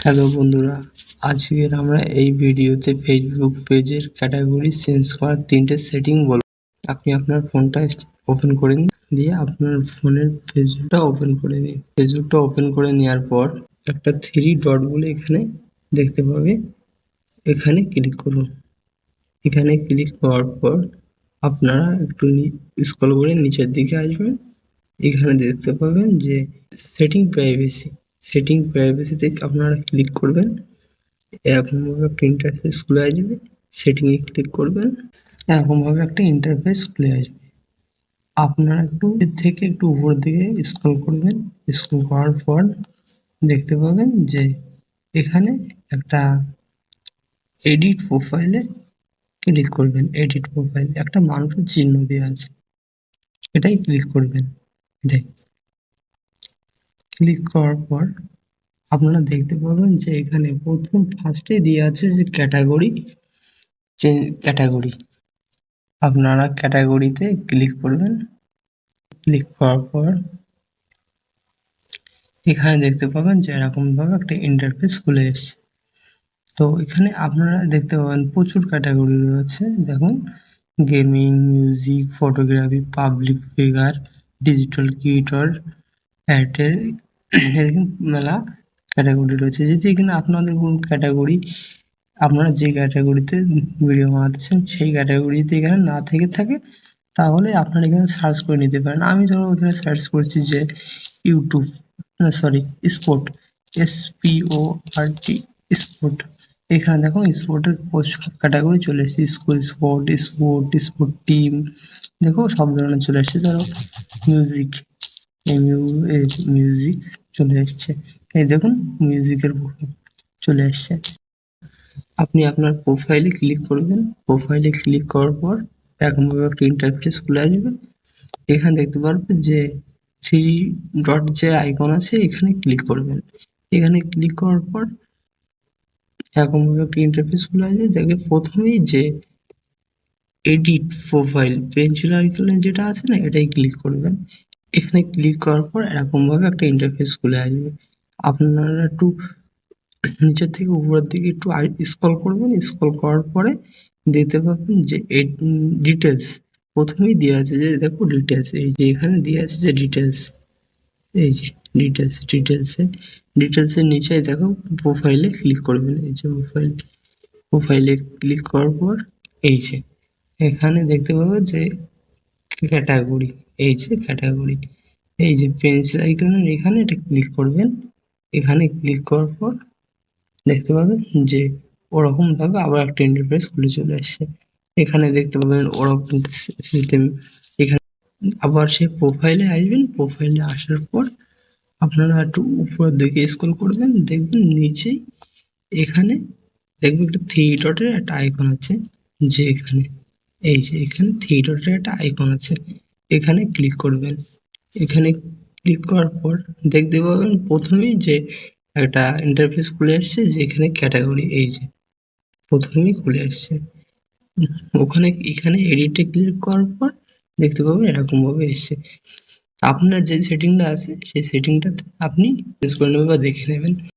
Hello বন্ধুরা, আজকের আমরা এই ভিডিওতে ফেসবুক পেজের ক্যাটাগরি চেঞ্জ করার 3টে সেটিং বলব। আপনি আপনার ফোনটা ওপেন করে নিন, দিয়ে আপনার ফোনের ফেসবুকটা ওপেন করে নিন। ফেসবুকটা ওপেন করে নেওয়ার পর একটা 3 ডট বলে এখানে দেখতে পাবে, এখানে ক্লিক করুন। এখানে ক্লিক করার পর আপনারা একটু স্ক্রল করে নিচের দিকে আসবেন। এখানে দেখতে পাবেন যে সেটিং প্রাইভেসিতে আপনারা ক্লিক করবেন। এরকমভাবে একটা ইন্টারফেস খুলে আসবে। সেটিংয়ে ক্লিক করবেন, এরকমভাবে একটা ইন্টারফেস খুলে আসবে। আপনারা একটু এর থেকে একটু উপরের দিকে স্ক্রল করবেন। স্ক্রল করার পর দেখতে পাবেন যে এখানে একটা এডিট প্রোফাইলে ক্লিক করবেন। এডিট প্রোফাইল একটা মানুষের চিহ্ন দেওয়া আছে, এটাই ক্লিক করবেন। এটাই ক্লিক করার পর আপনারা দেখতে পাবেন যে এখানে প্রথম ফার্স্টে দেওয়া আছে যে ক্যাটাগরি। আপনারা ক্যাটাগরিতে ক্লিক করবেন। ক্লিক করার পর এখানে দেখতে পাবেন যে এরকমভাবে একটা ইন্টারফেস খুলে এসছে। তো এখানে আপনারা দেখতে পাবেন প্রচুর ক্যাটাগরি রয়েছে। দেখুন, gaming, music, photography, public figure, digital creator, অ্যাডের এরকম মেলা ক্যাটাগরি রয়েছে। যদি এখানে আপনাদের কোন ক্যাটাগরি, আপনারা যে ক্যাটাগরিতে ভিডিও বানাচ্ছেন সেই ক্যাটাগরিতে এখানে না থেকে থাকে, তাহলে আপনারা এখানে সার্চ করে নিতে পারেন। আমি ধরো এখানে সার্চ করছি যে ইউটিউব, স্পোর্ট, SPORT, স্পোর্ট। এখানে দেখো স্পোর্টের সব ক্যাটাগরি চলে এসেছে। স্কুল স্পোর্ট টিম, দেখো সব ধরনের চলে এসেছে। ধরো মিউজিক, মিউজিক চলে এসছে। এই দেখুন মিউজিকের চলে এসছে। আপনি আপনার প্রোফাইলে ক্লিক করবেন। প্রোফাইলে ক্লিক করার পর এরকমভাবে একটা ইন্টারফেস খুলে আসবে। এখানে দেখতে পারবেন যে 3 ডট যে আইকন আছে, এখানে ক্লিক করবেন। এখানে ক্লিক করার পর এরকমভাবে একটা ইন্টারফেস খুলে আসবে। দেখে প্রথমেই যে এডিট প্রোফাইল পেন্সিল আইকনে যেটা আছে না, এটাই ক্লিক করবেন। এখানে ক্লিক করার পর এরকমভাবে একটা ইন্টারফেস খুলে আসবে। আপনারা একটু নিচের থেকে উপরের দিকে একটু স্ক্রল করবেন। স্ক্রল করার পরে দেখতে পাবেন যে ডিটেলস প্রথমেই দেওয়া আছে, যে দেখো ডিটেলস, এই যে এখানে দেওয়া আছে যে ডিটেলস, এই যে ডিটেলসের নিচে দেখো প্রোফাইলে ক্লিক করবেন। এই যে প্রোফাইলে ক্লিক করার পর এই যে এখানে দেখতে পাবো যে ক্যাটাগরি, এই যে ক্যাটাগরি, এই যে পেন্সিল আইকনের এখানে এটা ক্লিক করবেন। এখানে ক্লিক করার পর দেখতে পাবেন যে ওরকমভাবে আবার একটা ইন্টারফেস খুলে চলে আসছে। এখানে দেখতে পাবেন ওরকম সিস্টেম। এখানে আবার সেই প্রোফাইলে আসবেন। প্রোফাইলে আসার পর আপনারা একটু উপরের দিকে স্ক্রল করবেন। দেখবেন নিচেই এখানে দেখবেন একটা 3 ডটের একটা আইকন আছে, যে এখানে এই যে এখানে 3 ডটের একটা আইকন আছে, এখানে ক্লিক করবেন। এখানে ক্লিক করার পর দেখতে পাবেন প্রথমেই যে একটা ইন্টারফেস খুলে আসছে, যে এখানে ক্যাটাগরি, এই যে প্রথমেই খুলে আসছে। ওখানে এখানে এডিটে ক্লিক করার পর দেখতে পাবেন এরকমভাবে এসছে। আপনার যে সেটিংটা আছে সেই সেটিংটা আপনি চেঞ্জ করে নেবেন বা দেখে নেবেন।